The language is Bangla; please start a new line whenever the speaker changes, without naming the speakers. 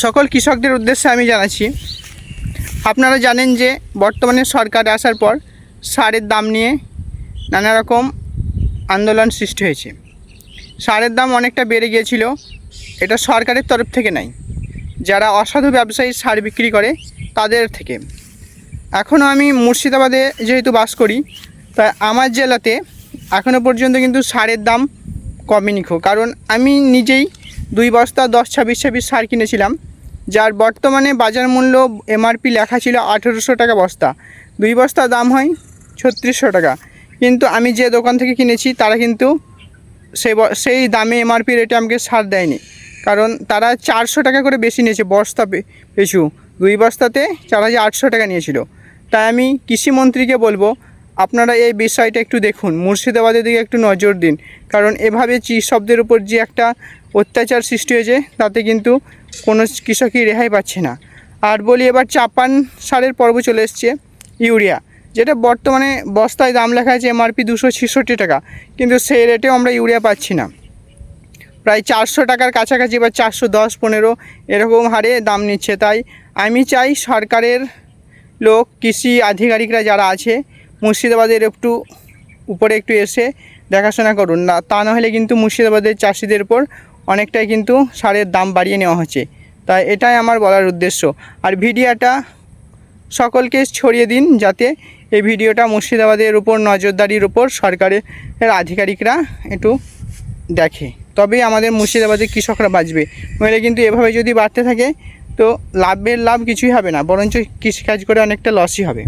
সকল কৃষকদের উদ্দেশ্যে আমি জানাচ্ছি, আপনারা জানেন যে বর্তমানে সরকার আসার পর সারের দাম নিয়ে নানা রকম আন্দোলন সৃষ্টি হয়েছে। সারের দাম অনেকটা বেড়ে গিয়েছিল, এটা সরকারের তরফ থেকে নাই, যারা অসাধু ব্যবসায়ী সার বিক্রি করে তাদের থেকে। এখনও আমি মুর্শিদাবাদে যেহেতু বাস করি, তাই আমার জেলাতে এখনও পর্যন্ত কিন্তু সারের দাম কমেনি। কারণ আমি নিজেই 2 বস্তা 10-26 সার কিনেছিলাম, যার বর্তমানে বাজার মূল্য এমআরপি লেখা ছিল 1800 টাকা বস্তা। 2 বস্তা দাম হয় 3600 টাকা। কিন্তু আমি যে দোকান থেকে কিনেছি তারা কিন্তু সেই দামে এমআরপি রেটে আমাকে সার দেয়নি, কারণ তারা 400 টাকা করে বেশি নিয়েছে বস্তা পিছু। 2 বস্তাতে 4800 টাকা নিয়েছিল। তাই আমি কৃষিমন্ত্রীকে বলবো, আপনারা এই বিষয়টা একটু দেখুন, মুর্শিদাবাদের দিকে একটু নজর দিন। কারণ এভাবে কৃষকদের উপর যে একটা অত্যাচার সৃষ্টি হয়েছে, তাতে কিন্তু কোনো কৃষকই রেহাই পাচ্ছে না। আর বলি, এবার চাপান সারের পর্ব চলে এসছে, ইউরিয়া, যেটা বর্তমানে বস্তায় দাম লেখা আছে এমআরপি 266 টাকা, কিন্তু সেই রেটেও আমরা ইউরিয়া পাচ্ছি না। প্রায় 400 টাকার কাছাকাছি বা 410-15 এরকম হারে দাম নিচ্ছে। তাই আমি চাই সরকারের লোক, কৃষি আধিকারিকরা যারা আছে মুর্শিদাবাদের উপরে একটু এসে দেখাশোনা করুন। না তা নাহলে কিন্তু মুর্শিদাবাদের চাষিদের উপর অনেকটাই কিন্তু সারের দাম বাড়িয়ে নেওয়া হচ্ছে। তাই এটাই আমার বলার উদ্দেশ্য। আর ভিডিওটা সকলকে ছড়িয়ে দিন, যাতে এই ভিডিওটা মুর্শিদাবাদের উপর নজরদারির উপর সরকারের আধিকারিকরা একটু দেখে, তবেই আমাদের মুর্শিদাবাদের কৃষকরা বাঁচবে। নইলে কিন্তু এভাবে যদি বাড়তে থাকে তো লাভ কিছুই হবে না, বরঞ্চ কৃষিকাজ করে অনেকটা লসই হবে।